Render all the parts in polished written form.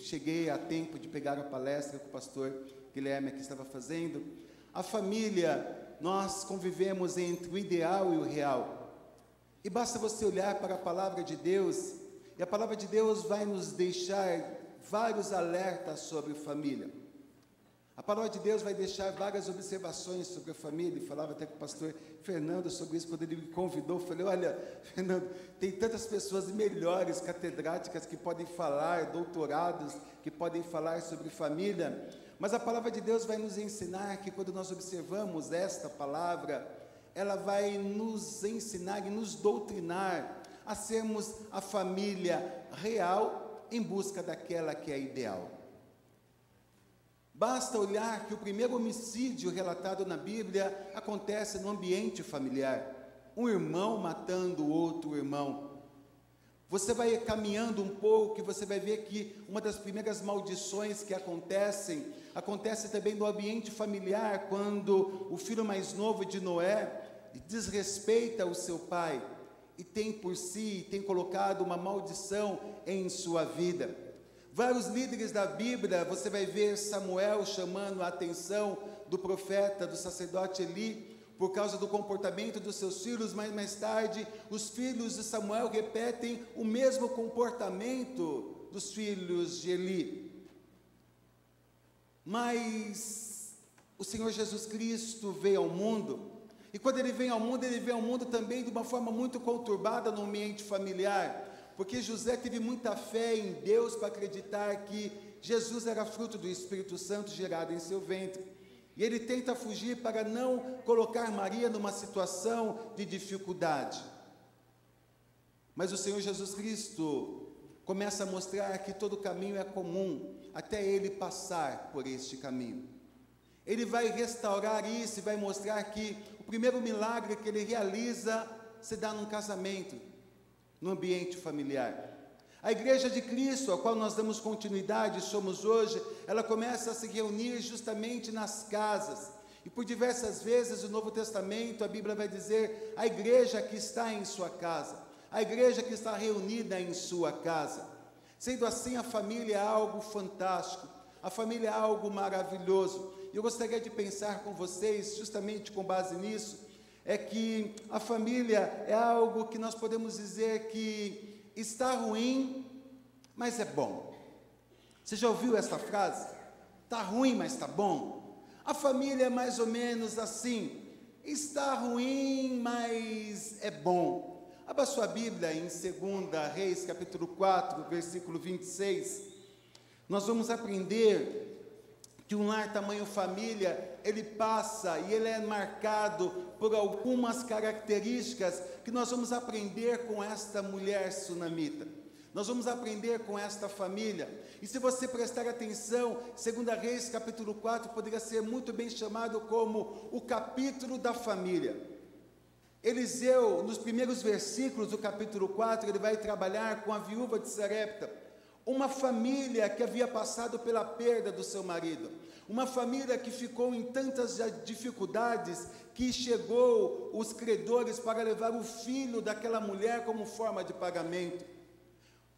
cheguei a tempo de pegar a palestra que o pastor Guilherme aqui estava fazendo. A família, nós convivemos entre o ideal e o real. E basta você olhar para a palavra de Deus, e a palavra de Deus vai nos deixar vários alertas sobre família. A palavra de Deus vai deixar várias observações sobre a família. E falava até com o pastor Fernando sobre isso, quando ele me convidou. Eu falei, olha, Fernando, tem tantas pessoas melhores, catedráticas, que podem falar, doutorados, que podem falar sobre família. Mas a palavra de Deus vai nos ensinar que quando nós observamos esta palavra, ela vai nos ensinar e nos doutrinar a sermos a família real em busca daquela que é ideal. Basta olhar que o primeiro homicídio relatado na Bíblia acontece no ambiente familiar. Um irmão matando outro irmão. Você vai caminhando um pouco e você vai ver que uma das primeiras maldições que acontece também no ambiente familiar, quando o filho mais novo de Noé desrespeita o seu pai e tem colocado uma maldição em sua vida. Vários líderes da Bíblia, você vai ver Samuel chamando a atenção do profeta, do sacerdote Eli, por causa do comportamento dos seus filhos, mas mais tarde, os filhos de Samuel repetem o mesmo comportamento dos filhos de Eli. Mas o Senhor Jesus Cristo veio ao mundo, e quando Ele veio ao mundo também de uma forma muito conturbada no ambiente familiar, porque José teve muita fé em Deus para acreditar que Jesus era fruto do Espírito Santo gerado em seu ventre. E ele tenta fugir para não colocar Maria numa situação de dificuldade. Mas o Senhor Jesus Cristo começa a mostrar que todo caminho é comum, até ele passar por este caminho. Ele vai restaurar isso e vai mostrar que o primeiro milagre que ele realiza se dá num casamento, no ambiente familiar. A Igreja de Cristo, a qual nós damos continuidade, somos hoje, ela começa a se reunir justamente nas casas. E por diversas vezes no Novo Testamento, a Bíblia vai dizer, a igreja que está em sua casa, a igreja que está reunida em sua casa. Sendo assim, a família é algo fantástico, a família é algo maravilhoso. E eu gostaria de pensar com vocês, justamente com base nisso, é que a família é algo que nós podemos dizer que está ruim, mas é bom. Você já ouviu essa frase? Está ruim, mas está bom. A família é mais ou menos assim, está ruim, mas é bom. Abra sua Bíblia em 2 Reis, capítulo 4, versículo 26. Nós vamos aprender que um lar tamanho família, ele passa e ele é marcado por algumas características que nós vamos aprender com esta mulher sunamita. Nós vamos aprender com esta família. E se você prestar atenção, 2 Reis capítulo 4 poderia ser muito bem chamado como o capítulo da família. Eliseu, nos primeiros versículos do capítulo 4, ele vai trabalhar com a viúva de Sarepta, uma família que havia passado pela perda do seu marido, uma família que ficou em tantas dificuldades que chegou os credores para levar o filho daquela mulher como forma de pagamento.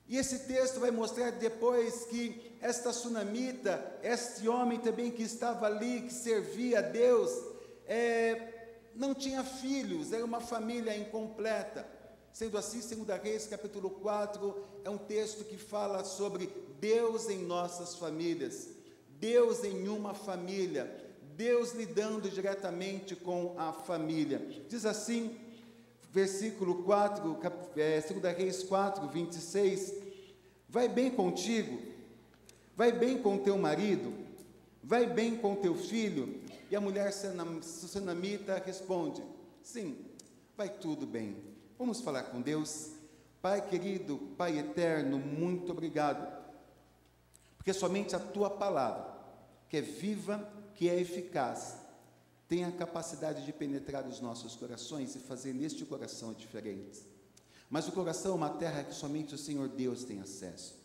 E esse texto vai mostrar depois que esta sunamita, este homem também que estava ali, que servia a Deus, não tinha filhos, era uma família incompleta. Sendo assim, 2 Reis, capítulo 4, é um texto que fala sobre Deus em nossas famílias, Deus em uma família, Deus lidando diretamente com a família. Diz assim, versículo 4, 2 Reis 4, 26, vai bem contigo, vai bem com teu marido, vai bem com teu filho? E a mulher sunamita responde, sim, vai tudo bem. Vamos falar com Deus. Pai querido, Pai eterno, muito obrigado, porque somente a Tua palavra, que é viva, que é eficaz, tem a capacidade de penetrar os nossos corações e fazer neste coração diferentes. Mas o coração é uma terra que somente o Senhor Deus tem acesso.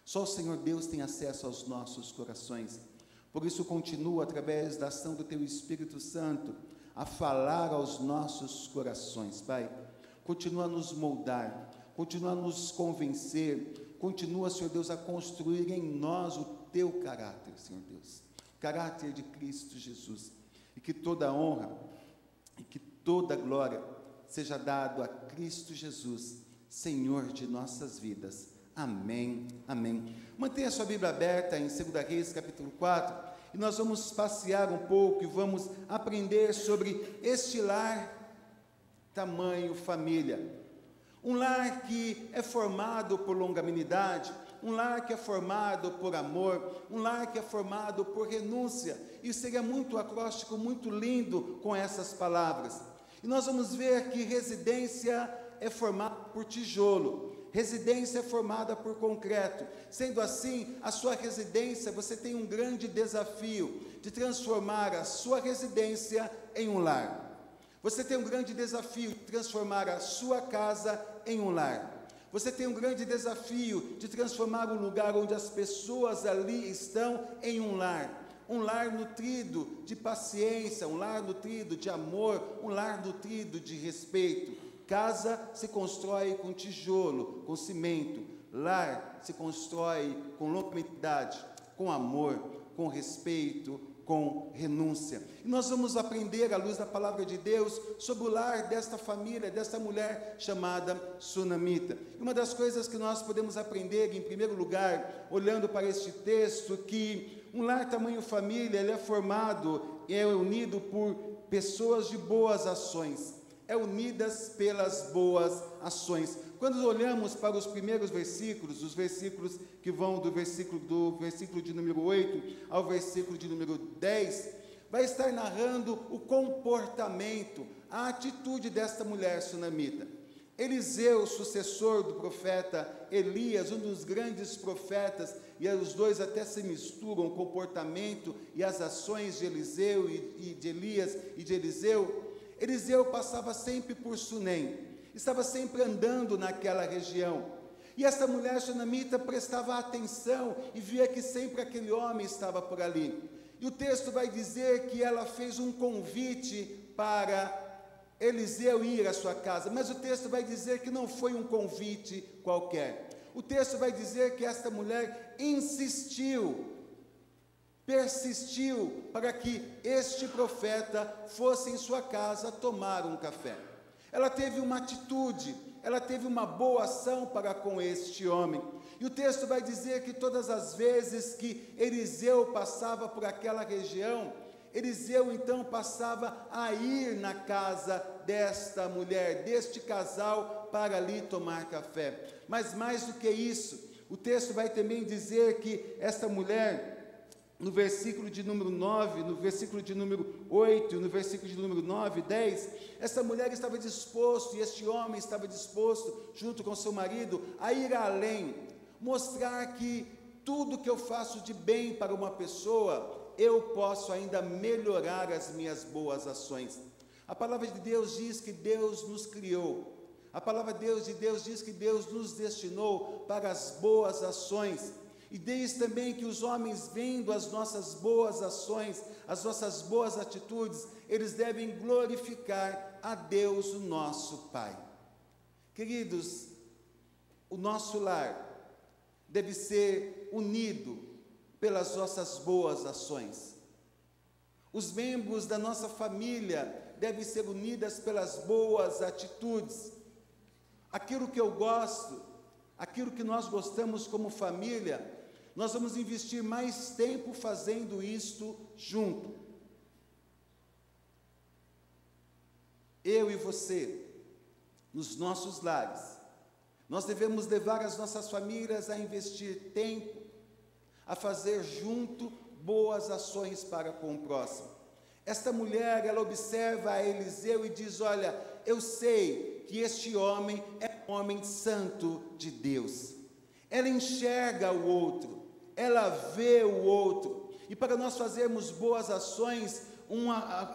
Só o Senhor Deus tem acesso aos nossos corações. Por isso continua, através da ação do Teu Espírito Santo, a falar aos nossos corações, Pai. Continua a nos moldar, continua a nos convencer, continua, Senhor Deus, a construir em nós o teu caráter, Senhor Deus, o caráter de Cristo Jesus, e que toda honra e que toda glória seja dado a Cristo Jesus, Senhor de nossas vidas. Amém, amém. Mantenha sua Bíblia aberta em 2 Reis, capítulo 4, e nós vamos passear um pouco e vamos aprender sobre este lar, tamanho, família. Um lar que é formado por longanimidade, um lar que é formado por amor, um lar que é formado por renúncia. E seria muito acróstico, muito lindo com essas palavras. E nós vamos ver que residência é formada por tijolo, residência é formada por concreto. Sendo assim, a sua residência, você tem um grande desafio de transformar a sua residência em um lar. Você tem um grande desafio de transformar a sua casa em um lar. Você tem um grande desafio de transformar um lugar onde as pessoas ali estão em um lar. Um lar nutrido de paciência, um lar nutrido de amor, um lar nutrido de respeito. Casa se constrói com tijolo, com cimento. Lar se constrói com longanimidade, com amor, com respeito, com renúncia. E nós vamos aprender, à luz da palavra de Deus, sobre o lar desta família, desta mulher chamada Sunamita. E uma das coisas que nós podemos aprender, em primeiro lugar, olhando para este texto, que um lar tamanho família, ele é formado, é unido por pessoas de boas ações, é unidas pelas boas ações. Quando olhamos para os primeiros versículos, os versículos que vão do versículo de número 8 ao versículo de número 10, vai estar narrando o comportamento, a atitude desta mulher sunamita. Eliseu, sucessor do profeta Elias, um dos grandes profetas, e os dois até se misturam, o comportamento e as ações de Eliseu e de Elias e de Eliseu. Eliseu passava sempre por Sunem, estava sempre andando naquela região. E essa mulher sunamita prestava atenção e via que sempre aquele homem estava por ali. E o texto vai dizer que ela fez um convite para Eliseu ir à sua casa, mas o texto vai dizer que não foi um convite qualquer. O texto vai dizer que esta mulher insistiu, persistiu para que este profeta fosse em sua casa tomar um café. Ela teve uma atitude, ela teve uma boa ação para com este homem. E o texto vai dizer que todas as vezes que Eliseu passava por aquela região, Eliseu então passava a ir na casa desta mulher, deste casal, para ali tomar café. Mas mais do que isso, o texto vai também dizer que esta mulher, no versículo de número 9, no versículo de número 8, no versículo de número 9, 10, essa mulher estava disposto, e este homem estava disposto, junto com seu marido, a ir além, mostrar que tudo que eu faço de bem para uma pessoa, eu posso ainda melhorar as minhas boas ações. A palavra de Deus diz que Deus nos criou, a palavra de Deus diz que Deus nos destinou para as boas ações, e diz também que os homens, vendo as nossas boas ações, as nossas boas atitudes, eles devem glorificar a Deus, o nosso Pai. Queridos, o nosso lar deve ser unido pelas nossas boas ações. Os membros da nossa família devem ser unidas pelas boas atitudes. Aquilo que eu gosto, aquilo que nós gostamos como família, nós vamos investir mais tempo fazendo isto junto. Eu e você, nos nossos lares, nós devemos levar as nossas famílias a investir tempo, a fazer junto boas ações para com o próximo. Esta mulher, ela observa a Eliseu e diz: olha, eu sei que este homem é um homem santo de Deus. Ela enxerga o outro, ela vê o outro, e para nós fazermos boas ações,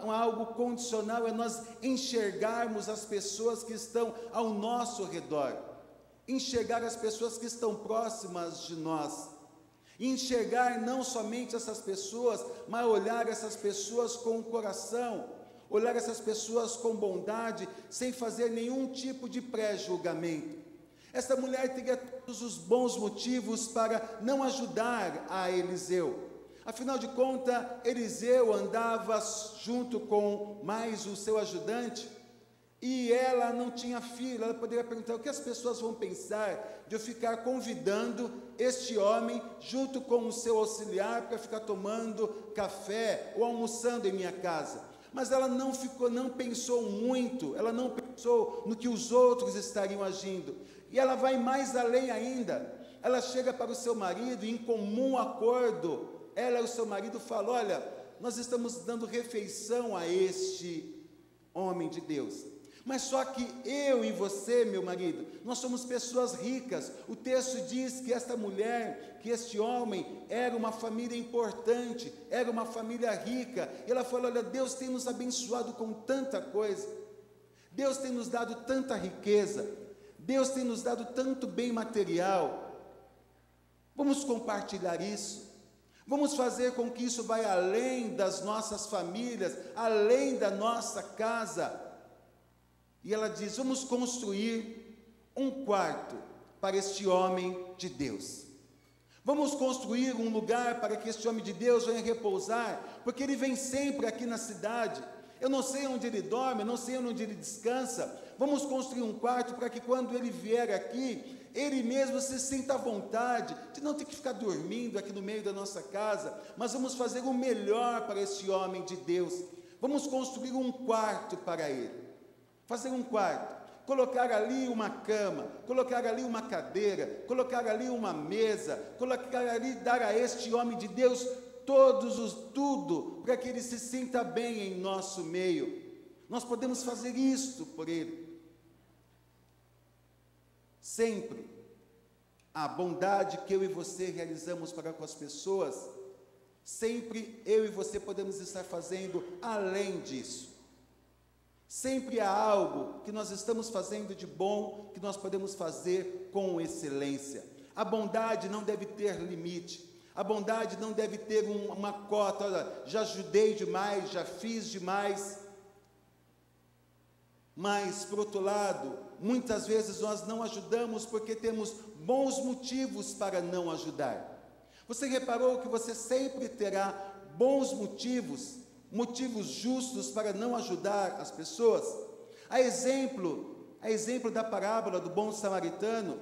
algo condicional é nós enxergarmos as pessoas que estão ao nosso redor, enxergar as pessoas que estão próximas de nós, e enxergar não somente essas pessoas, mas olhar essas pessoas com o coração, olhar essas pessoas com bondade, sem fazer nenhum tipo de pré-julgamento. Essa mulher teria todos os bons motivos para não ajudar a Eliseu. Afinal de contas, Eliseu andava junto com mais o seu ajudante, e ela não tinha filho. Ela poderia perguntar: o que as pessoas vão pensar de eu ficar convidando este homem junto com o seu auxiliar para ficar tomando café ou almoçando em minha casa? Mas ela não pensou muito, ela não pensou no que os outros estariam agindo. E ela vai mais além ainda. Ela chega para o seu marido e, em comum acordo, ela e o seu marido falam: olha, nós estamos dando refeição a este homem de Deus. Mas só que eu e você, meu marido, nós somos pessoas ricas. O texto diz que esta mulher, que este homem, era uma família importante, era uma família rica. E ela falou: olha, Deus tem nos abençoado com tanta coisa, Deus tem nos dado tanta riqueza, Deus tem nos dado tanto bem material. Vamos compartilhar isso. Vamos fazer com que isso vá além das nossas famílias, além da nossa casa. E ela diz: vamos construir um quarto para este homem de Deus. Vamos construir um lugar para que este homem de Deus venha repousar, porque ele vem sempre aqui na cidade. Eu não sei onde ele dorme, eu não sei onde ele descansa. Vamos construir um quarto para que quando ele vier aqui, ele mesmo se sinta à vontade de não ter que ficar dormindo aqui no meio da nossa casa, mas vamos fazer o melhor para esse homem de Deus. Vamos construir um quarto para ele. Fazer um quarto, colocar ali uma cama, colocar ali uma cadeira, colocar ali uma mesa, colocar ali, dar a este homem de Deus tudo, para que ele se sinta bem em nosso meio. Nós podemos fazer isto por ele. Sempre a bondade que eu e você realizamos para com as pessoas, sempre eu e você podemos estar fazendo além disso. Sempre há algo que nós estamos fazendo de bom, que nós podemos fazer com excelência. A bondade não deve ter limite, a bondade não deve ter uma cota. Olha, já ajudei demais, já fiz demais. Mas, por outro lado, muitas vezes nós não ajudamos porque temos bons motivos para não ajudar. Você reparou que você sempre terá bons motivos justos para não ajudar as pessoas? A exemplo da parábola do bom samaritano,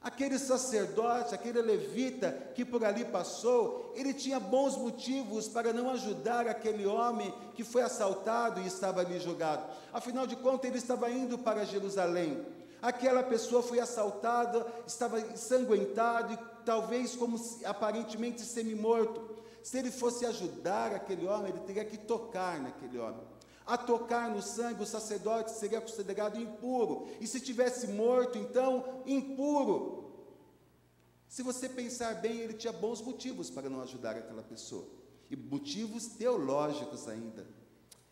aquele sacerdote, aquele levita que por ali passou, ele tinha bons motivos para não ajudar aquele homem que foi assaltado e estava ali jogado. Afinal de contas, ele estava indo para Jerusalém. Aquela pessoa foi assaltada, estava ensanguentado e talvez como aparentemente semi-morto. Se ele fosse ajudar aquele homem, ele teria que tocar naquele homem. A tocar no sangue, o sacerdote seria considerado impuro. E se tivesse morto, então, impuro. Se você pensar bem, ele tinha bons motivos para não ajudar aquela pessoa. E motivos teológicos ainda.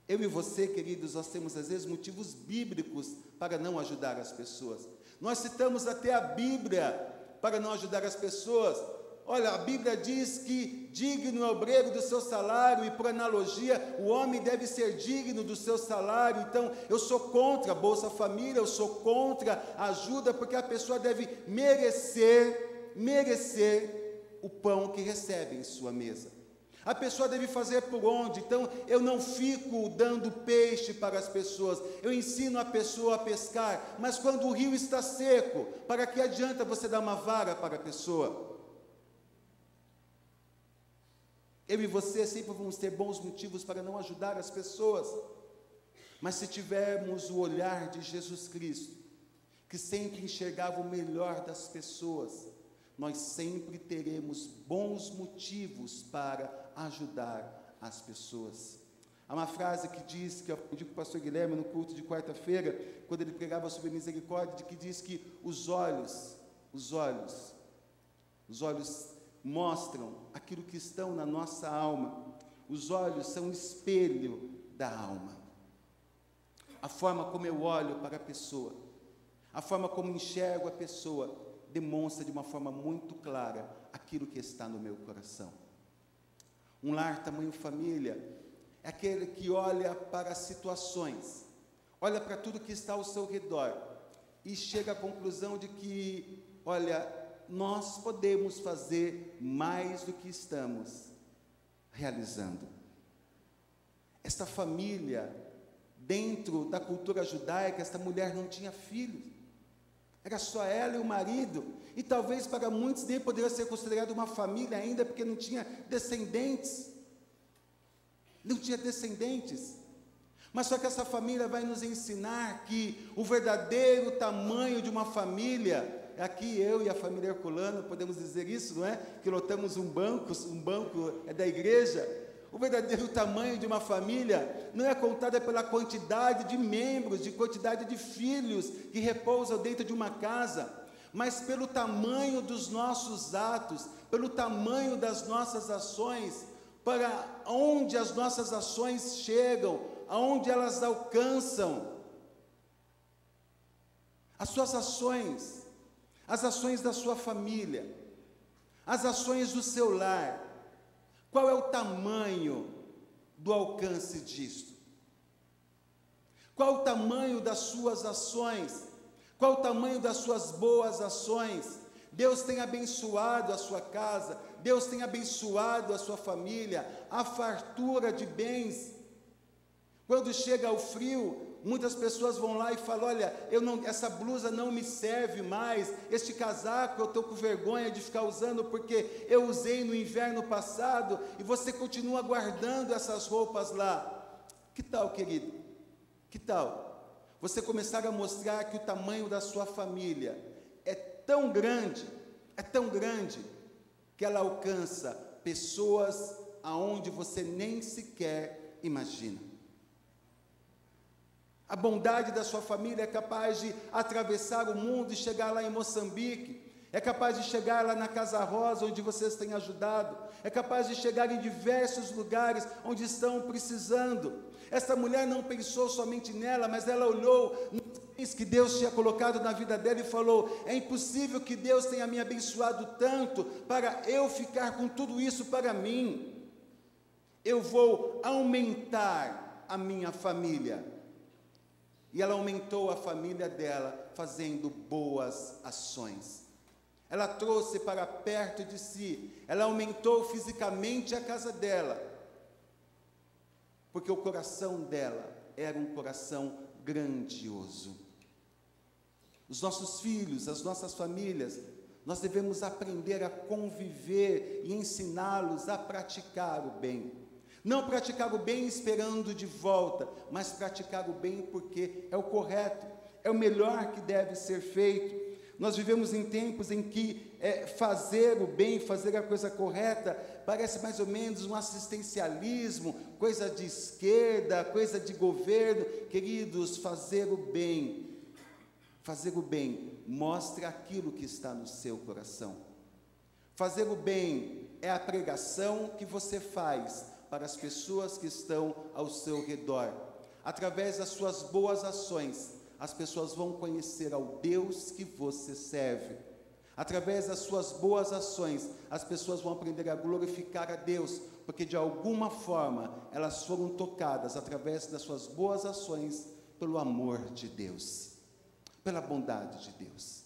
Eu e você, queridos, nós temos às vezes motivos bíblicos para não ajudar as pessoas. Nós citamos até a Bíblia para não ajudar as pessoas. Olha, a Bíblia diz que digno é o obreiro do seu salário, e por analogia, o homem deve ser digno do seu salário. Então, eu sou contra a Bolsa Família, eu sou contra a ajuda, porque a pessoa deve merecer o pão que recebe em sua mesa. A pessoa deve fazer por onde? Então, eu não fico dando peixe para as pessoas, eu ensino a pessoa a pescar, mas quando o rio está seco, para que adianta você dar uma vara para a pessoa? Eu e você sempre vamos ter bons motivos para não ajudar as pessoas, mas se tivermos o olhar de Jesus Cristo, que sempre enxergava o melhor das pessoas, nós sempre teremos bons motivos para ajudar as pessoas. Há uma frase que diz, que eu aprendi com o pastor Guilherme no culto de quarta-feira, quando ele pregava sobre misericórdia, que diz que os olhos mostram aquilo que estão na nossa alma. Os olhos são um espelho da alma. A forma como eu olho para a pessoa, a forma como enxergo a pessoa, demonstra de uma forma muito clara aquilo que está no meu coração. Um lar tamanho família é aquele que olha para as situações, olha para tudo que está ao seu redor e chega à conclusão de que, olha, nós podemos fazer mais do que estamos realizando. Esta família, dentro da cultura judaica, esta mulher não tinha filhos, era só ela e o marido, e talvez para muitos nem poderia ser considerado uma família ainda, porque não tinha descendentes, mas só que essa família vai nos ensinar que o verdadeiro tamanho de uma família, aqui eu e a família Herculano podemos dizer isso, não é? Que lotamos um banco é da igreja. O verdadeiro tamanho de uma família não é contada pela quantidade de membros, de quantidade de filhos que repousam dentro de uma casa, mas pelo tamanho dos nossos atos, pelo tamanho das nossas ações, para onde as nossas ações chegam, aonde elas alcançam. As suas ações, as ações da sua família, as ações do seu lar, qual é o tamanho do alcance disto? Qual o tamanho das suas ações? Qual o tamanho das suas boas ações? Deus tem abençoado a sua casa, Deus tem abençoado a sua família, a fartura de bens. Quando chega o frio, muitas pessoas vão lá e falam, olha, essa blusa não me serve mais, este casaco eu estou com vergonha de ficar usando, porque eu usei no inverno passado, e você continua guardando essas roupas lá. Que tal, querido? Que tal você começar a mostrar que o tamanho da sua família é tão grande, que ela alcança pessoas aonde você nem sequer imagina. A bondade da sua família é capaz de atravessar o mundo e chegar lá em Moçambique, é capaz de chegar lá na Casa Rosa, onde vocês têm ajudado, é capaz de chegar em diversos lugares onde estão precisando. Essa mulher não pensou somente nela, mas ela olhou nos bens que Deus tinha colocado na vida dela e falou, é impossível que Deus tenha me abençoado tanto para eu ficar com tudo isso para mim. Eu vou aumentar a minha família. E ela aumentou a família dela, fazendo boas ações. Ela trouxe para perto de si, ela aumentou fisicamente a casa dela, porque o coração dela era um coração grandioso. Os nossos filhos, as nossas famílias, nós devemos aprender a conviver e ensiná-los a praticar o bem. Não praticar o bem esperando de volta, mas praticar o bem porque é o correto, é o melhor que deve ser feito. Nós vivemos em tempos em que fazer o bem, fazer a coisa correta, parece mais ou menos um assistencialismo, coisa de esquerda, coisa de governo. Queridos, fazer o bem mostra aquilo que está no seu coração. Fazer o bem é a pregação que você faz para as pessoas que estão ao seu redor. Através das suas boas ações, as pessoas vão conhecer ao Deus que você serve. Através das suas boas ações, as pessoas vão aprender a glorificar a Deus, porque de alguma forma elas foram tocadas através das suas boas ações pelo amor de Deus, pela bondade de Deus.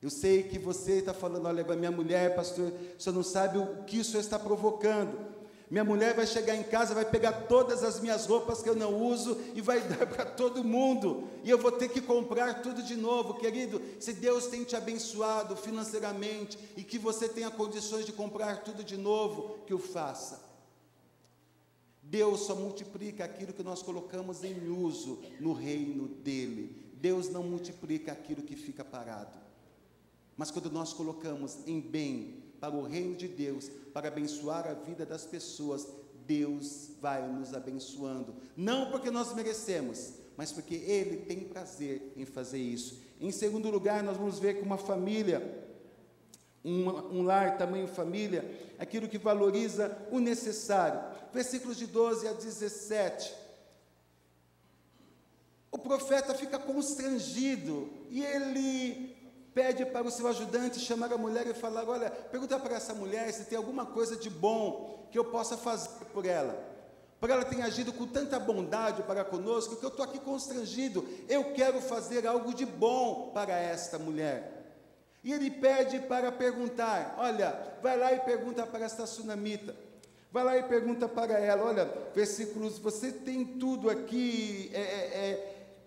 Eu sei que você está falando, olha, minha mulher, pastor, o senhor não sabe o que isso está provocando. Minha mulher vai chegar em casa, vai pegar todas as minhas roupas que eu não uso e vai dar para todo mundo, e eu vou ter que comprar tudo de novo. Querido, se Deus tem te abençoado financeiramente e que você tenha condições de comprar tudo de novo, que o faça. Deus só multiplica aquilo que nós colocamos em uso no reino dele. Deus não multiplica aquilo que fica parado. Mas quando nós colocamos em bem para o reino de Deus, para abençoar a vida das pessoas, Deus vai nos abençoando. Não porque nós merecemos, mas porque Ele tem prazer em fazer isso. Em segundo lugar, nós vamos ver que uma família, um lar, tamanho família, aquilo que valoriza o necessário. Versículos de 12 a 17. O profeta fica constrangido e ele pede para o seu ajudante chamar a mulher e falar, olha, pergunta para essa mulher se tem alguma coisa de bom que eu possa fazer por ela. porque ela tem agido com tanta bondade para conosco, que eu estou aqui constrangido, eu quero fazer algo de bom para esta mulher. E ele pede para perguntar, olha, vai lá e pergunta para esta sunamita, vai lá e pergunta para ela, olha, versículos, você tem tudo aqui,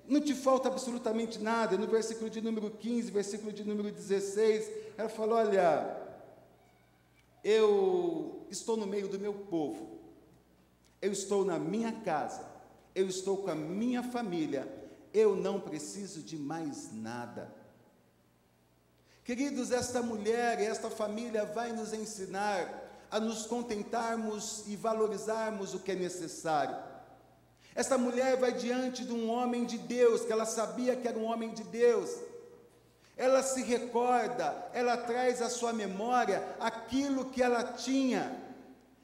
não te falta absolutamente nada. No versículo de número 15, versículo de número 16, ela fala, olha, eu estou no meio do meu povo, eu estou na minha casa, eu estou com a minha família, eu não preciso de mais nada. Queridos, esta mulher e esta família vai nos ensinar a nos contentarmos e valorizarmos o que é necessário. Esta mulher vai diante de um homem de Deus, que ela sabia que era um homem de Deus. Ela se recorda, ela traz à sua memória aquilo que ela tinha.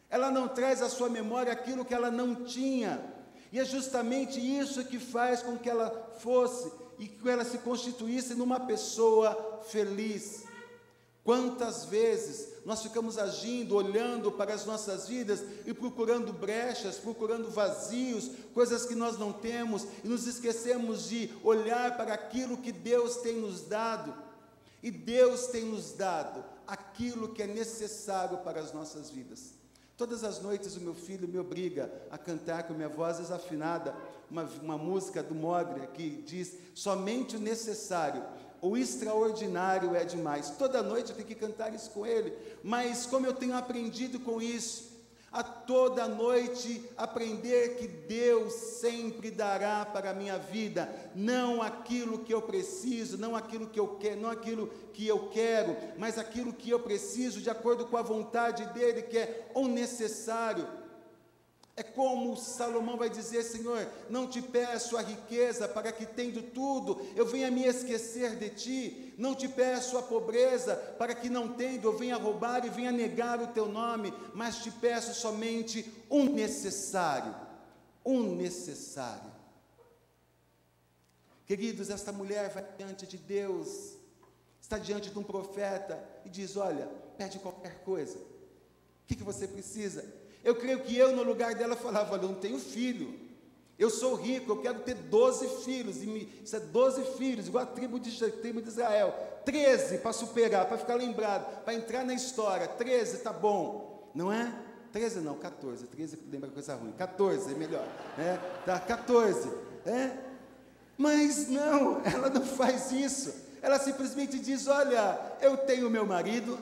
Ela não traz à sua memória aquilo que ela não tinha. E é justamente isso que faz com que ela fosse e que ela se constituísse numa pessoa feliz. Quantas vezes nós ficamos agindo, olhando para as nossas vidas e procurando brechas, procurando vazios, coisas que nós não temos, e nos esquecemos de olhar para aquilo que Deus tem nos dado. E Deus tem nos dado aquilo que é necessário para as nossas vidas. Todas as noites o meu filho me obriga a cantar com minha voz desafinada uma música do Mogli que diz: somente o necessário, o extraordinário é demais. Toda noite eu tenho que cantar isso com ele, mas como eu tenho aprendido com isso, a toda noite aprender que Deus sempre dará para a minha vida, não aquilo que eu preciso, não aquilo que eu quero, não aquilo que eu quero, mas aquilo que eu preciso de acordo com a vontade dele, que é o necessário. É como Salomão vai dizer: Senhor, não te peço a riqueza para que, tendo tudo, eu venha me esquecer de ti. Não te peço a pobreza para que, não tendo, eu venha roubar e venha negar o teu nome. Mas te peço somente um necessário. Um necessário. Queridos, esta mulher vai diante de Deus, está diante de um profeta e diz: olha, pede qualquer coisa. O que você precisa? Eu creio que eu, no lugar dela, falava: olha, eu não tenho filho, eu sou rico, eu quero ter 12 filhos, isso é 12 filhos, igual a tribo de Israel, 13 para superar, para ficar lembrado, para entrar na história, 13 está bom, não é? 13 não, 14, 13 lembra coisa ruim, 14 é melhor, tá, 14, mas não, ela não faz isso, ela simplesmente diz: olha, eu tenho meu marido,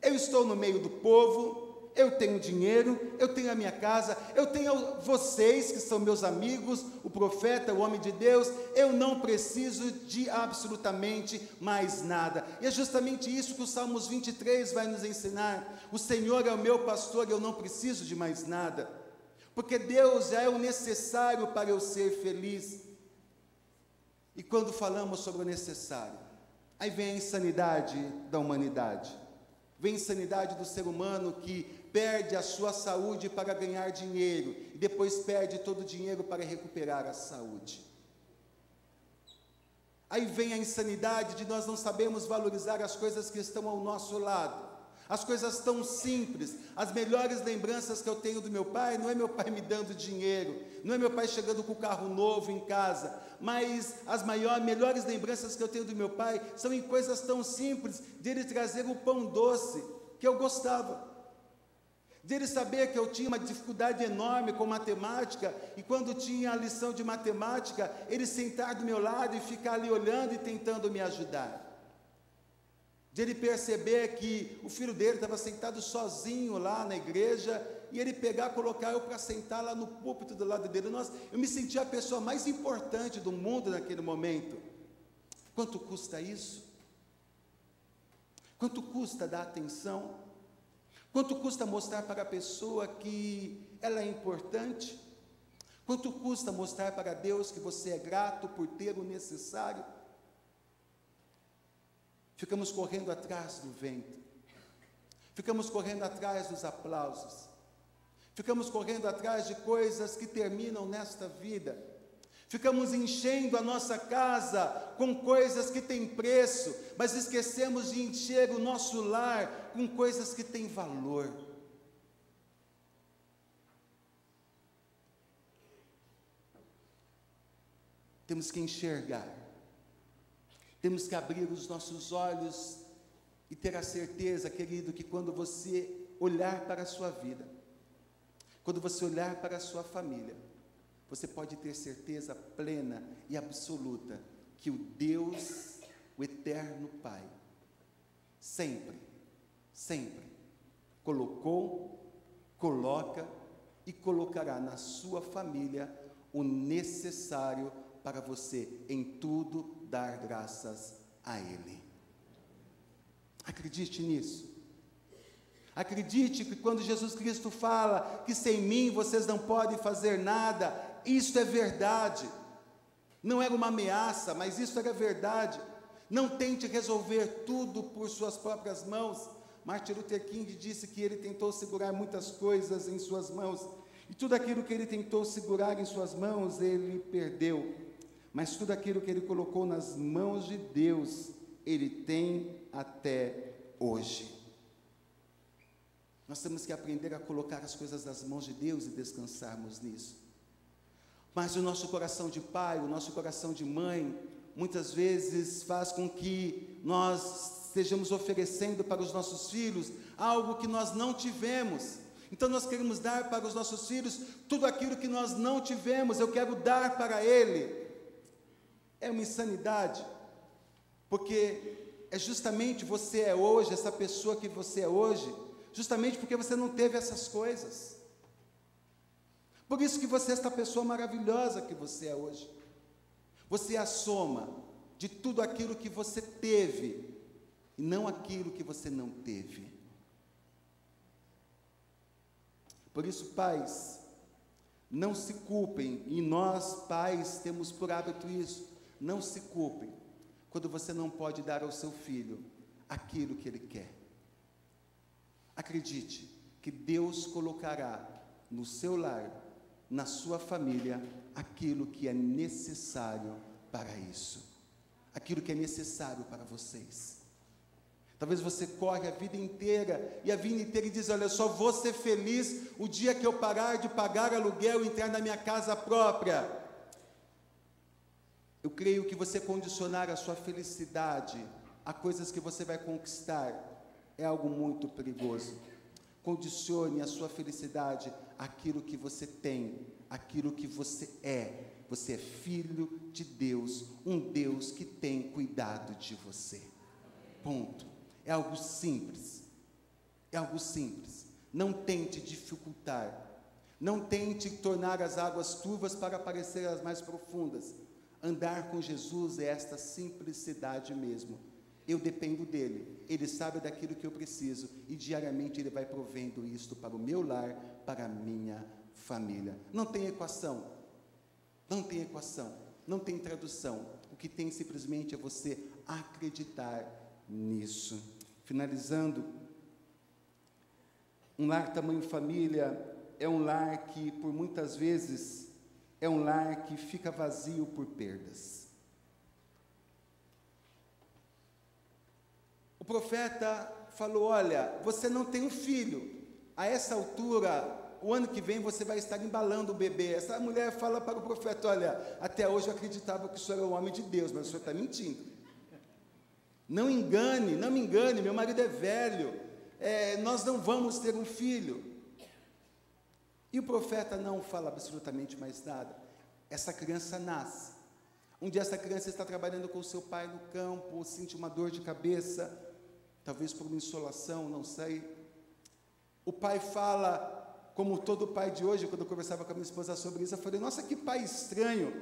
eu estou no meio do povo, eu tenho dinheiro, eu tenho a minha casa, eu tenho vocês que são meus amigos, o profeta, o homem de Deus, eu não preciso de absolutamente mais nada. E é justamente isso que o Salmos 23 vai nos ensinar: o Senhor é o meu pastor, eu não preciso de mais nada, porque Deus já é o necessário para eu ser feliz. E quando falamos sobre o necessário, aí vem a insanidade da humanidade, vem a insanidade do ser humano que perde a sua saúde para ganhar dinheiro, e depois perde todo o dinheiro para recuperar a saúde. Aí vem a insanidade de nós não sabemos valorizar as coisas que estão ao nosso lado, as coisas tão simples. As melhores lembranças que eu tenho do meu pai, não é meu pai me dando dinheiro, não é meu pai chegando com o carro novo em casa, mas as melhores lembranças que eu tenho do meu pai são em coisas tão simples, de ele trazer o pão doce, que eu gostava, dele saber que eu tinha uma dificuldade enorme com matemática, e quando tinha a lição de matemática, ele sentar do meu lado e ficar ali olhando e tentando me ajudar, de ele perceber que o filho dele estava sentado sozinho lá na igreja, e ele pegar, colocar eu para sentar lá no púlpito do lado dele. Nossa, eu me sentia a pessoa mais importante do mundo naquele momento. Quanto custa isso? Quanto custa dar atenção? Quanto custa mostrar para a pessoa que ela é importante? Quanto custa mostrar para Deus que você é grato por ter o necessário? Ficamos correndo atrás do vento, ficamos correndo atrás dos aplausos, ficamos correndo atrás de coisas que terminam nesta vida, ficamos enchendo a nossa casa com coisas que têm preço, mas esquecemos de encher o nosso lar com coisas que têm valor. temos que enxergar, temos que abrir os nossos olhos e ter a certeza, querido, que quando você olhar para a sua vida, quando você olhar para a sua família, você pode ter certeza plena e absoluta que o Deus, o eterno Pai, sempre, sempre colocou, coloca e colocará na sua família o necessário para você em tudo dar graças a Ele. Acredite nisso. Acredite que quando Jesus Cristo fala que sem mim vocês não podem fazer nada, isso é verdade. Não era uma ameaça, mas isso era verdade. Não tente resolver tudo por suas próprias mãos. Martin Luther King disse que ele tentou segurar muitas coisas em suas mãos, e tudo aquilo que ele tentou segurar em suas mãos, ele perdeu. Mas tudo aquilo que ele colocou nas mãos de Deus, ele tem até hoje. Nós temos que aprender a colocar as coisas nas mãos de Deus e descansarmos nisso. Mas o nosso coração de pai, o nosso coração de mãe, muitas vezes faz com que nós estejamos oferecendo para os nossos filhos algo que nós não tivemos. Então nós queremos dar para os nossos filhos tudo aquilo que nós não tivemos, eu quero dar para ele. É uma insanidade, porque é justamente você é hoje, essa pessoa que você é hoje, justamente porque você não teve essas coisas. Por isso que você é esta pessoa maravilhosa que você é hoje. Você é a soma de tudo aquilo que você teve, e não aquilo que você não teve. Por isso, pais, não se culpem, e nós, pais, temos por hábito isso, não se culpem, quando você não pode dar ao seu filho aquilo que ele quer. Acredite que Deus colocará no seu lar, na sua família, aquilo que é necessário para isso, aquilo que é necessário para vocês. Talvez você corre a vida inteira, e diz, olha, eu só vou ser feliz o dia que eu parar de pagar aluguel e entrar na minha casa própria. Eu creio que você condicionar a sua felicidade a coisas que você vai conquistar é algo muito perigoso. Condicione a sua felicidade àquilo que você tem, àquilo que você é. Você é filho de Deus, um Deus que tem cuidado de você. Ponto. É algo simples. É algo simples. Não tente dificultar. Não tente tornar as águas turvas para parecer as mais profundas. Andar com Jesus é esta simplicidade mesmo. Eu dependo dele, ele sabe daquilo que eu preciso, e diariamente ele vai provendo isto para o meu lar, para a minha família. Não tem equação, não tem equação, não tem tradução. O que tem simplesmente é você acreditar nisso. Finalizando, um lar tamanho família é um lar que, por muitas vezes, é um lar que fica vazio por perdas. O profeta falou, olha, você não tem um filho, a essa altura, o ano que vem você vai estar embalando o bebê. Essa mulher fala para o profeta, olha, até hoje eu acreditava que o senhor era o homem de Deus, mas o senhor está mentindo. Não me engane, meu marido é velho, nós não vamos ter um filho. E o profeta não fala absolutamente mais nada. Essa criança nasce. Um dia essa criança está trabalhando com o seu pai no campo, sente uma dor de cabeça, talvez por uma insolação, não sei. O pai fala, como todo pai de hoje, quando eu conversava com a minha esposa sobre isso, eu falei, nossa, que pai estranho.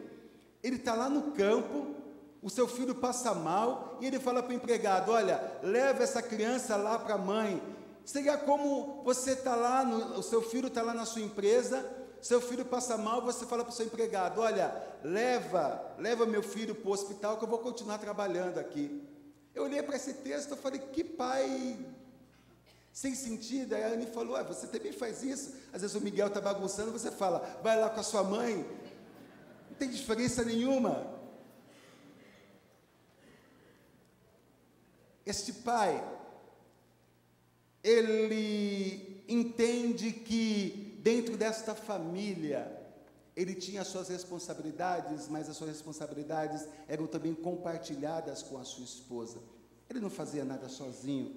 Ele está lá no campo, o seu filho passa mal, e ele fala para o empregado, olha, leva essa criança lá para a mãe. Seria como você está lá, o seu filho está lá na sua empresa, seu filho passa mal, você fala para o seu empregado, olha, leva meu filho para o hospital que eu vou continuar trabalhando aqui. Eu olhei para esse texto, eu falei, que pai sem sentido. Aí a Anne falou, você também faz isso? Às vezes o Miguel está bagunçando, você fala, vai lá com a sua mãe, não tem diferença nenhuma. Este pai, ele entende que dentro desta família, Ele tinha as suas responsabilidades, mas as suas responsabilidades eram também compartilhadas com a sua esposa. Ele não fazia nada sozinho.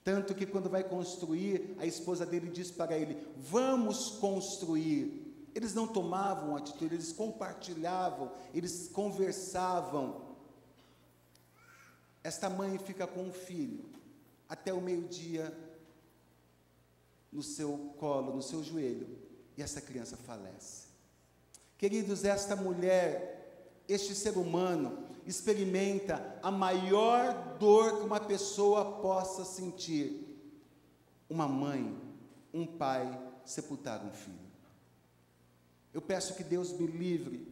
Tanto que quando vai construir, a esposa dele diz para ele: vamos construir. Eles não tomavam atitude, eles compartilhavam, eles conversavam. Esta mãe fica com o filho até o meio-dia no seu colo, no seu joelho, e essa criança falece. Queridos, esta mulher, este ser humano, experimenta a maior dor que uma pessoa possa sentir: uma mãe, um pai sepultar um filho. Eu peço que Deus me livre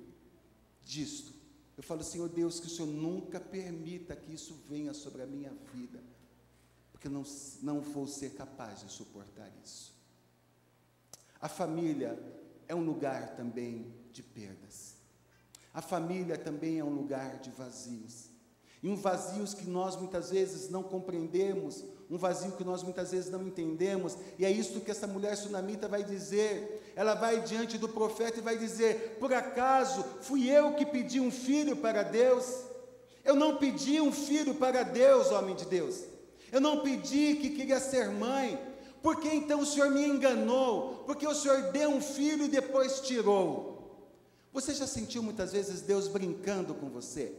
disto. Eu falo: Senhor Deus, que o Senhor nunca permita que isso venha sobre a minha vida, porque eu não vou ser capaz de suportar isso. A família é um lugar também de perdas. A família também é um lugar de vazios. E um vazio que nós muitas vezes não compreendemos, um vazio que nós muitas vezes não entendemos, e é isso que essa mulher sunamita vai dizer. Ela vai diante do profeta e vai dizer: por acaso fui eu que pedi um filho para Deus? Eu não pedi um filho para Deus, homem de Deus. Eu não pedi que queria ser mãe. Por que então o Senhor me enganou? Porque o Senhor deu um filho e depois tirou. Você já sentiu muitas vezes Deus brincando com você?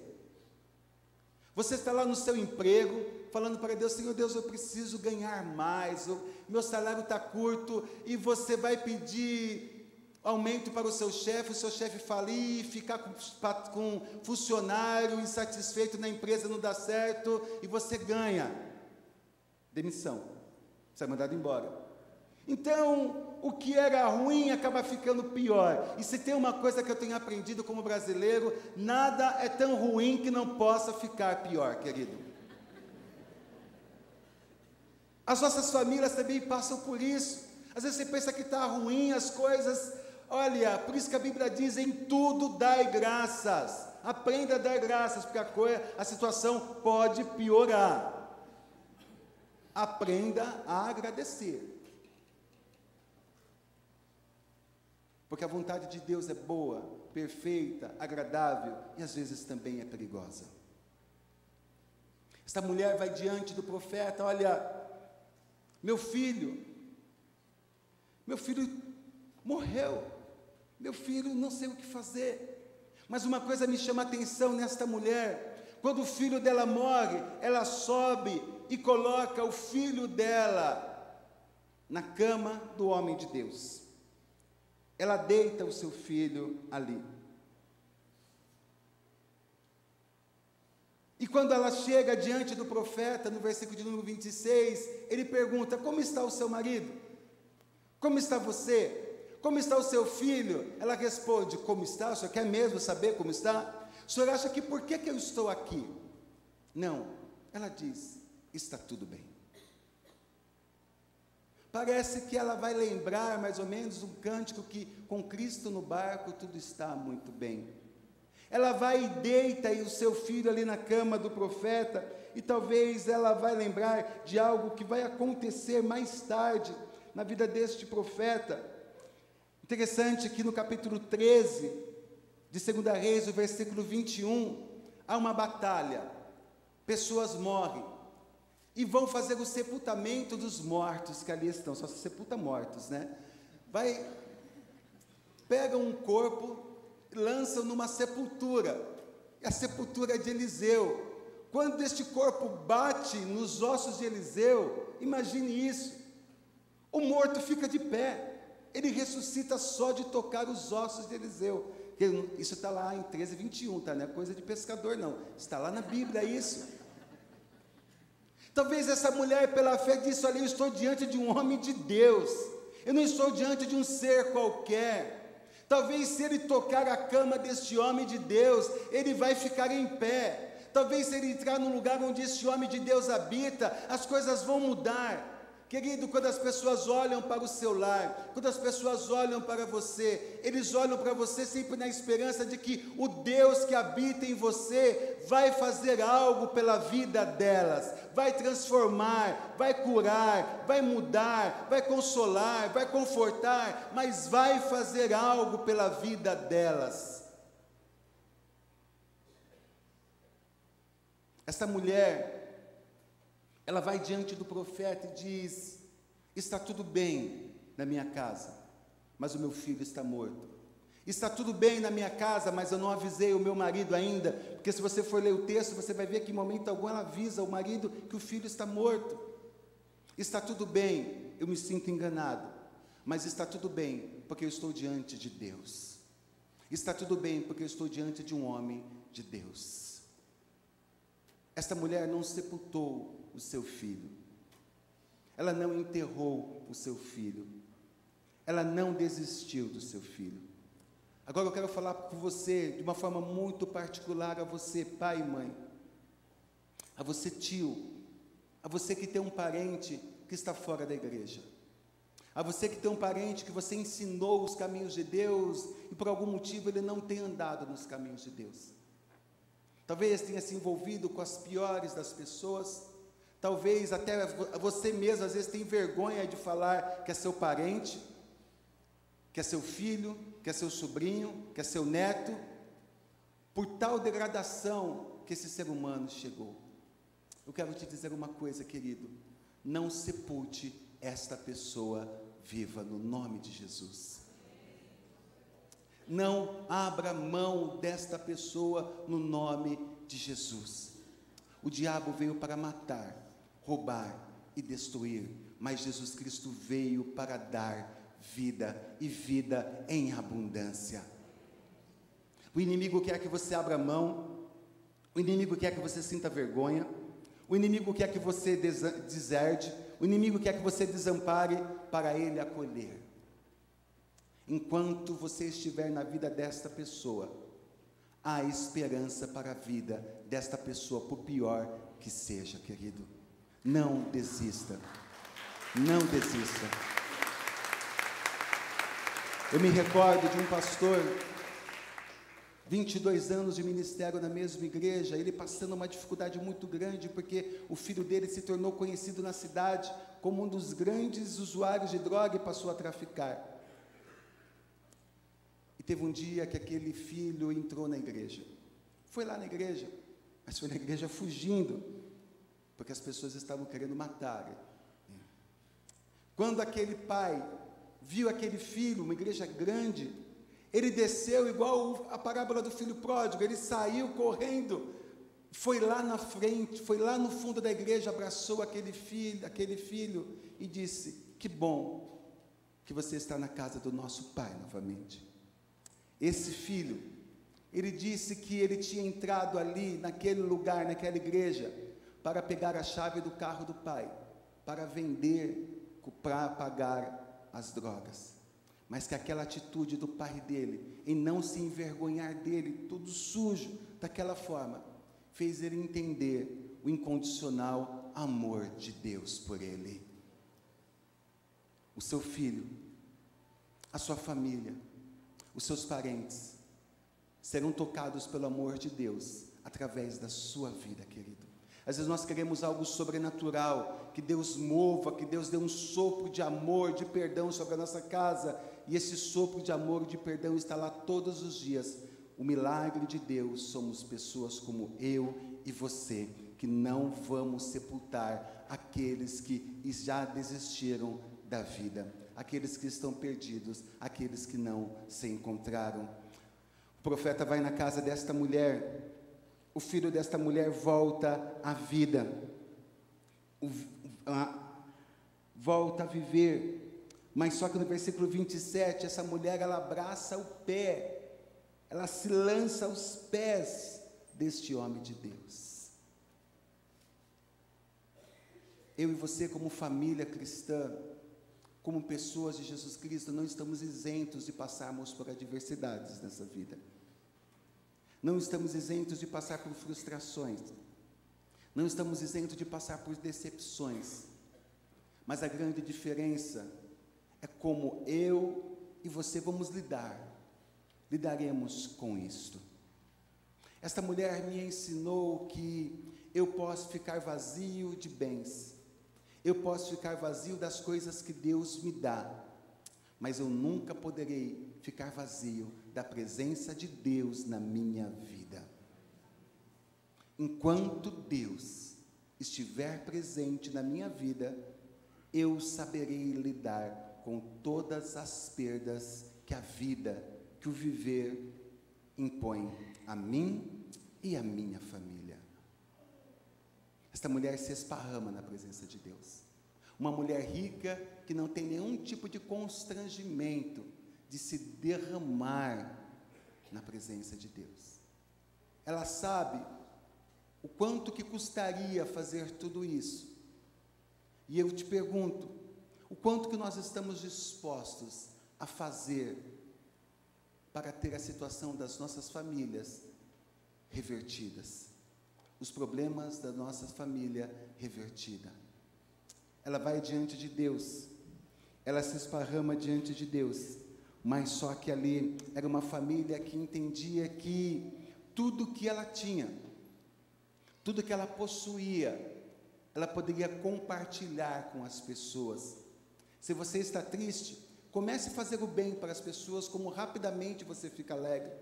Você está lá no seu emprego, falando para Deus: Senhor Deus, eu preciso ganhar mais, meu salário está curto, e você vai pedir aumento para o seu chefe falir, ficar com funcionário insatisfeito na empresa, não dá certo, e você ganha demissão, você é mandado embora. Então, o que era ruim acaba ficando pior. E se tem uma coisa que eu tenho aprendido como brasileiro: nada é tão ruim que não possa ficar pior, querido. As nossas famílias também passam por isso. Às vezes você pensa que está ruim as coisas. Olha, por isso que a Bíblia diz: em tudo dai graças. Aprenda a dar graças, porque a situação pode piorar. Aprenda a agradecer. Porque a vontade de Deus é boa, perfeita, agradável e às vezes também é perigosa. Esta mulher vai diante do profeta: olha, meu filho morreu, meu filho não sei o que fazer. Mas uma coisa me chama a atenção nesta mulher: quando o filho dela morre, ela sobe e coloca o filho dela na cama do homem de Deus. Ela deita o seu filho ali. E quando ela chega diante do profeta, no versículo de número 26, ele pergunta: como está o seu marido? Como está você? Como está o seu filho? Ela responde: como está? O senhor quer mesmo saber como está? O senhor acha que por que eu estou aqui? Não. Ela diz: está tudo bem. Parece que ela vai lembrar mais ou menos um cântico que: com Cristo no barco tudo está muito bem. Ela vai e deita o seu filho ali na cama do profeta, e talvez ela vai lembrar de algo que vai acontecer mais tarde na vida deste profeta. Interessante que no capítulo 13 de 2 Reis, o versículo 21, há uma batalha, pessoas morrem, e vão fazer o sepultamento dos mortos que ali estão. Só se sepulta mortos, né? Pegam um corpo, lançam numa sepultura, a sepultura de Eliseu. Quando este corpo bate nos ossos de Eliseu, imagine isso, o morto fica de pé, ele ressuscita só de tocar os ossos de Eliseu. Isso está lá em 13:21, tá? Não é coisa de pescador não, está lá na Bíblia isso. Talvez essa mulher, pela fé, disse: olha, eu estou diante de um homem de Deus, eu não estou diante de um ser qualquer. Talvez se ele tocar a cama deste homem de Deus, ele vai ficar em pé. Talvez se ele entrar no lugar onde esse homem de Deus habita, as coisas vão mudar. Querido, quando as pessoas olham para o seu lar, quando as pessoas olham para você, eles olham para você sempre na esperança de que o Deus que habita em você vai fazer algo pela vida delas, vai transformar, vai curar, vai mudar, vai consolar, vai confortar, mas vai fazer algo pela vida delas. Essa mulher, ela vai diante do profeta e diz: está tudo bem na minha casa, mas o meu filho está morto. Está tudo bem na minha casa, mas eu não avisei o meu marido ainda, porque se você for ler o texto, você vai ver que em momento algum ela avisa o marido que o filho está morto. Está tudo bem, eu me sinto enganado, mas está tudo bem, porque eu estou diante de Deus. Está tudo bem, porque eu estou diante de um homem de Deus. Esta mulher não sepultou o seu filho, ela não enterrou o seu filho, ela não desistiu do seu filho. Agora eu quero falar com você de uma forma muito particular, a você pai e mãe, a você tio, a você que tem um parente que está fora da igreja, a você que tem um parente que você ensinou os caminhos de Deus e por algum motivo ele não tem andado nos caminhos de Deus. Talvez tenha se envolvido com as piores das pessoas. Talvez até você mesmo, às vezes, tem vergonha de falar que é seu parente, que é seu filho, que é seu sobrinho, que é seu neto, por tal degradação que esse ser humano chegou. Eu quero te dizer uma coisa, querido: não sepulte esta pessoa viva, no nome de Jesus. Não abra mão desta pessoa, no nome de Jesus. O diabo veio para matar, roubar e destruir, mas Jesus Cristo veio para dar vida, e vida em abundância. O inimigo quer que você abra mão, o inimigo quer que você sinta vergonha, o inimigo quer que você deserde, o inimigo quer que você desampare para ele acolher. Enquanto você estiver na vida desta pessoa, há esperança para a vida desta pessoa, por pior que seja, querido. Não desista, não desista. Eu me recordo de um pastor, 22 anos de ministério na mesma igreja, ele passando uma dificuldade muito grande, porque o filho dele se tornou conhecido na cidade como um dos grandes usuários de droga e passou a traficar. E teve um dia que aquele filho entrou na igreja, foi lá na igreja, mas foi na igreja fugindo, porque as pessoas estavam querendo matar ele. Quando aquele pai viu aquele filho, uma igreja grande, ele desceu igual a parábola do filho pródigo, ele saiu correndo, foi lá na frente, foi lá no fundo da igreja, abraçou aquele filho e disse: que bom que você está na casa do nosso pai novamente. Esse filho, ele disse que ele tinha entrado ali, naquele lugar, naquela igreja, para pegar a chave do carro do pai, para vender, para pagar as drogas. Mas que aquela atitude do pai dele, em não se envergonhar dele, tudo sujo, daquela forma, fez ele entender o incondicional amor de Deus por ele. O seu filho, a sua família, os seus parentes serão tocados pelo amor de Deus através da sua vida, querido. Às vezes nós queremos algo sobrenatural, que Deus mova, que Deus dê um sopro de amor, de perdão sobre a nossa casa, e esse sopro de amor e de perdão está lá todos os dias. O milagre de Deus somos pessoas como eu e você, que não vamos sepultar aqueles que já desistiram da vida, aqueles que estão perdidos, aqueles que não se encontraram. O profeta vai na casa desta mulher, o filho desta mulher volta à vida, volta a viver, mas só que no versículo 27, essa mulher, ela abraça o pé, ela se lança aos pés deste homem de Deus. Eu e você, como família cristã, como pessoas de Jesus Cristo, não estamos isentos de passarmos por adversidades nessa vida. Não estamos isentos de passar por frustrações. Não estamos isentos de passar por decepções. Mas a grande diferença é como eu e você vamos lidaremos com isto. Esta mulher me ensinou que eu posso ficar vazio de bens, eu posso ficar vazio das coisas que Deus me dá, mas eu nunca poderei ficar vazio da presença de Deus na minha vida. Enquanto Deus estiver presente na minha vida, eu saberei lidar com todas as perdas que a vida, que o viver impõe a mim e a minha família. Esta mulher se esparrama na presença de Deus. Uma mulher rica que não tem nenhum tipo de constrangimento de se derramar na presença de Deus. Ela sabe o quanto que custaria fazer tudo isso. E eu te pergunto, o quanto que nós estamos dispostos a fazer para ter a situação das nossas famílias revertidas, os problemas da nossa família revertida. Ela vai diante de Deus, ela se esparrama diante de Deus, mas só que ali era uma família que entendia que tudo que ela tinha, tudo que ela possuía, ela poderia compartilhar com as pessoas. Se você está triste, comece a fazer o bem para as pessoas, como rapidamente você fica alegre.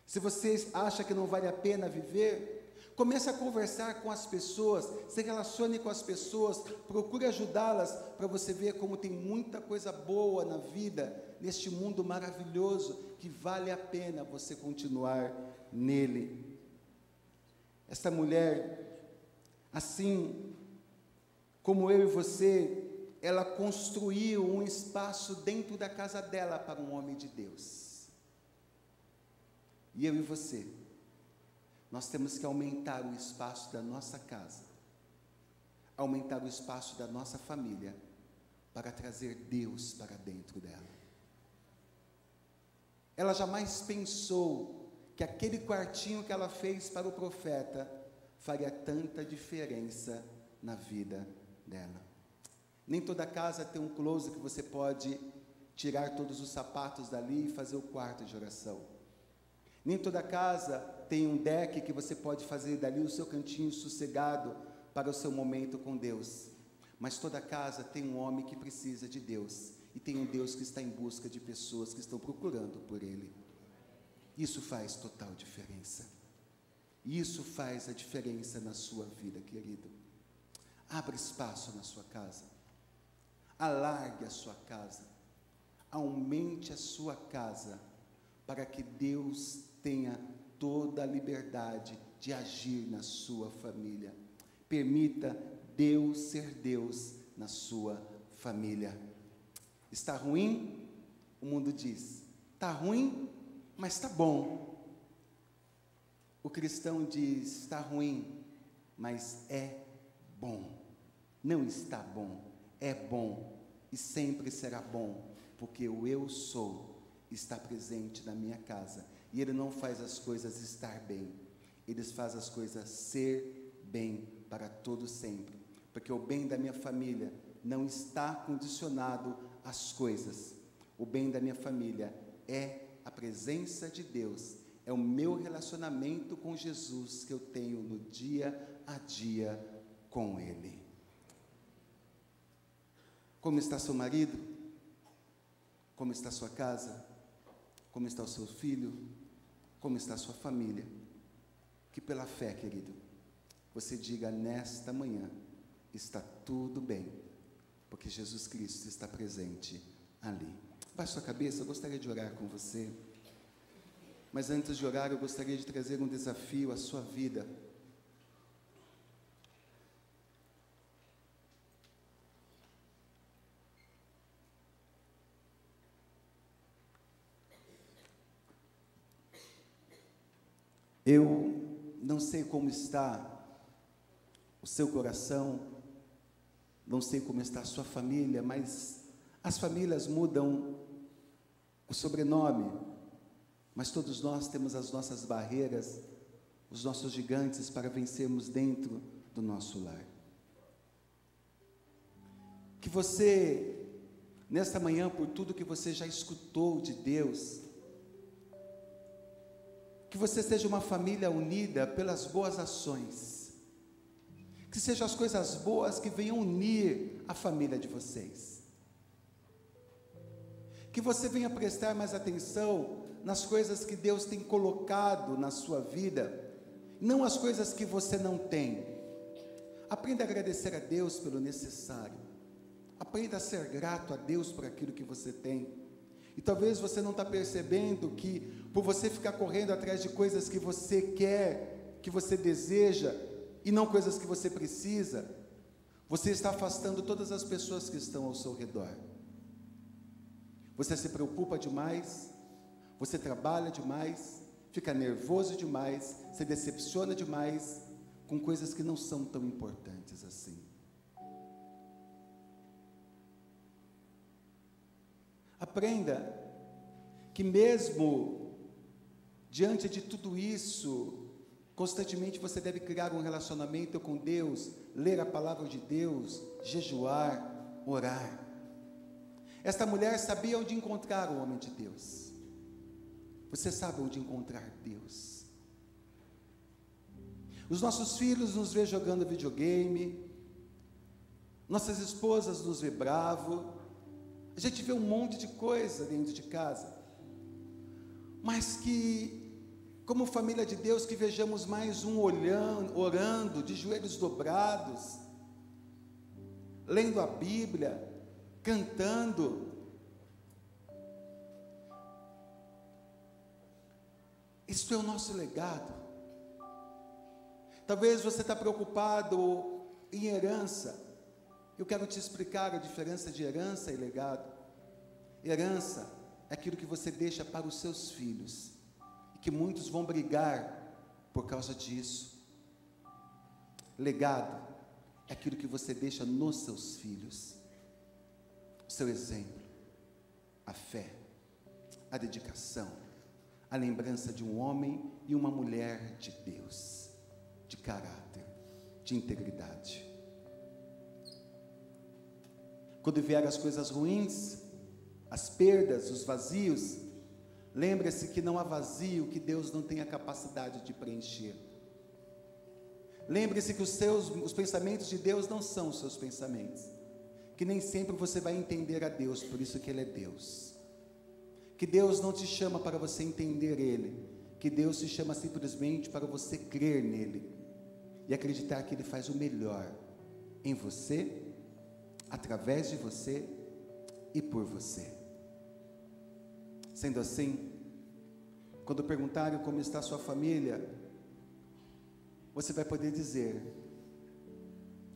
Se você acha que não vale a pena viver, comece a conversar com as pessoas, se relacione com as pessoas, procure ajudá-las, para você ver como tem muita coisa boa na vida, neste mundo maravilhoso, que vale a pena você continuar nele. Esta mulher, assim como eu e você, ela construiu um espaço dentro da casa dela para um homem de Deus. E eu e você, nós temos que aumentar o espaço da nossa casa, aumentar o espaço da nossa família, para trazer Deus para dentro dela. Ela jamais pensou que aquele quartinho que ela fez para o profeta faria tanta diferença na vida dela. Nem toda casa tem um closet que você pode tirar todos os sapatos dali e fazer o quarto de oração. Nem toda casa tem um deck que você pode fazer dali o seu cantinho sossegado para o seu momento com Deus. Mas toda casa tem um homem que precisa de Deus, e tem um Deus que está em busca de pessoas que estão procurando por Ele. Isso faz total diferença. Isso faz a diferença na sua vida, querido. Abra espaço na sua casa. Alargue a sua casa. Aumente a sua casa, para que Deus tenha toda a liberdade de agir na sua família. Permita Deus ser Deus na sua família. Está ruim? O mundo diz, está ruim, mas está bom. O cristão diz, está ruim, mas é bom. Não está bom, é bom, e sempre será bom, porque o eu sou está presente na minha casa, e Ele não faz as coisas estar bem, Ele faz as coisas ser bem para todo sempre, porque o bem da minha família não está condicionado às coisas. O bem da minha família é a presença de Deus, é o meu relacionamento com Jesus que eu tenho no dia a dia com Ele. Como está seu marido? Como está sua casa? Como está o seu filho? Como está a sua família? Que pela fé, querido, você diga nesta manhã, está tudo bem, porque Jesus Cristo está presente ali. Baixe sua cabeça, eu gostaria de orar com você, mas antes de orar, eu gostaria de trazer um desafio à sua vida. Eu não sei como está o seu coração, não sei como está a sua família, mas as famílias mudam o sobrenome, mas todos nós temos as nossas barreiras, os nossos gigantes para vencermos dentro do nosso lar. que você, nesta manhã, por tudo que você já escutou de Deus, que você seja uma família unida pelas boas ações, que sejam as coisas boas que venham unir a família de vocês, que você venha prestar mais atenção nas coisas que Deus tem colocado na sua vida, não as coisas que você não tem. Aprenda a agradecer a Deus pelo necessário, aprenda a ser grato a Deus por aquilo que você tem. E talvez você não está percebendo que, por você ficar correndo atrás de coisas que você quer, que você deseja, e não coisas que você precisa, você está afastando todas as pessoas que estão ao seu redor. Você se preocupa demais, você trabalha demais, fica nervoso demais, se decepciona demais com coisas que não são tão importantes assim. Aprenda que mesmo diante de tudo isso, constantemente você deve criar um relacionamento com Deus, ler a palavra de Deus, jejuar, orar. Esta mulher sabia onde encontrar o homem de Deus. Você sabe onde encontrar Deus? Os nossos filhos nos vê jogando videogame, nossas esposas nos vê bravo, a gente vê um monte de coisa dentro de casa, mas que, como família de Deus, que vejamos mais um olhando, orando, de joelhos dobrados, lendo a Bíblia, cantando. Isso é o nosso legado. Talvez você está preocupado em herança. Eu quero te explicar a diferença de herança e legado. Herança é aquilo que você deixa para os seus filhos, e que muitos vão brigar por causa disso. Legado é aquilo que você deixa nos seus filhos. O seu exemplo, a fé, a dedicação, a lembrança de um homem e uma mulher de Deus, de caráter, de integridade. Quando vier as coisas ruins, as perdas, os vazios, lembre-se que não há vazio que Deus não tenha capacidade de preencher. Lembre-se que os pensamentos de Deus não são os seus pensamentos, que nem sempre você vai entender a Deus, por isso que Ele é Deus. Que Deus não te chama para você entender Ele, que Deus te chama simplesmente para você crer nele, e acreditar que Ele faz o melhor em você, através de você e por você. Sendo assim, quando perguntarem como está a sua família, você vai poder dizer: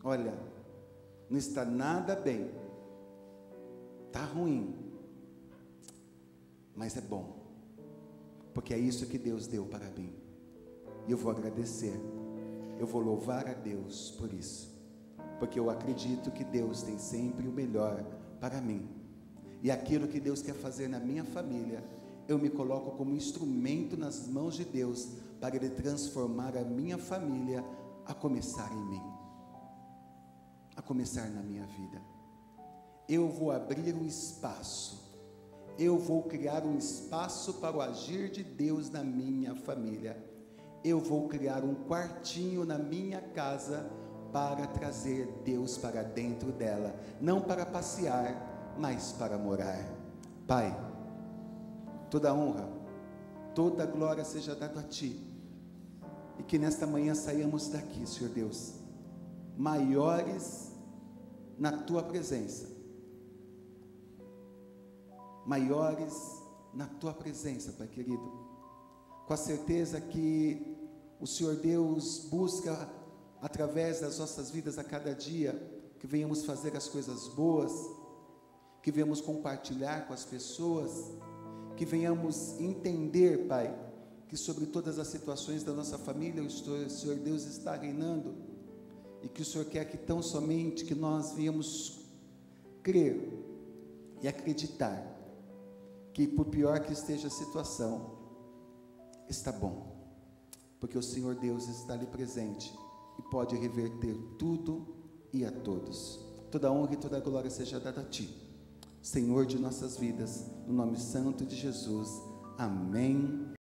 olha, não está nada bem, está ruim, mas é bom, porque é isso que Deus deu para mim, e eu vou agradecer, eu vou louvar a Deus por isso, porque eu acredito que Deus tem sempre o melhor para mim, e aquilo que Deus quer fazer na minha família, eu me coloco como instrumento nas mãos de Deus, para Ele transformar a minha família, a começar em mim, a começar na minha vida. Eu vou abrir um espaço, eu vou criar um espaço para o agir de Deus na minha família. Eu vou criar um quartinho na minha casa para trazer Deus para dentro dela, não para passear, mas para morar. Pai, toda honra, toda glória seja dada a Ti, e que nesta manhã saiamos daqui, Senhor Deus, maiores na Tua presença, maiores na Tua presença, Pai querido, com a certeza que o Senhor Deus busca, através das nossas vidas a cada dia, que venhamos fazer as coisas boas, que venhamos compartilhar com as pessoas, que venhamos entender, Pai, que sobre todas as situações da nossa família, o Senhor Deus está reinando, e que o Senhor quer que tão somente que nós venhamos crer e acreditar, que por pior que esteja a situação, está bom, porque o Senhor Deus está ali presente, e pode reverter tudo e a todos. toda honra e toda glória seja dada a Ti, Senhor de nossas vidas, no nome santo de Jesus, amém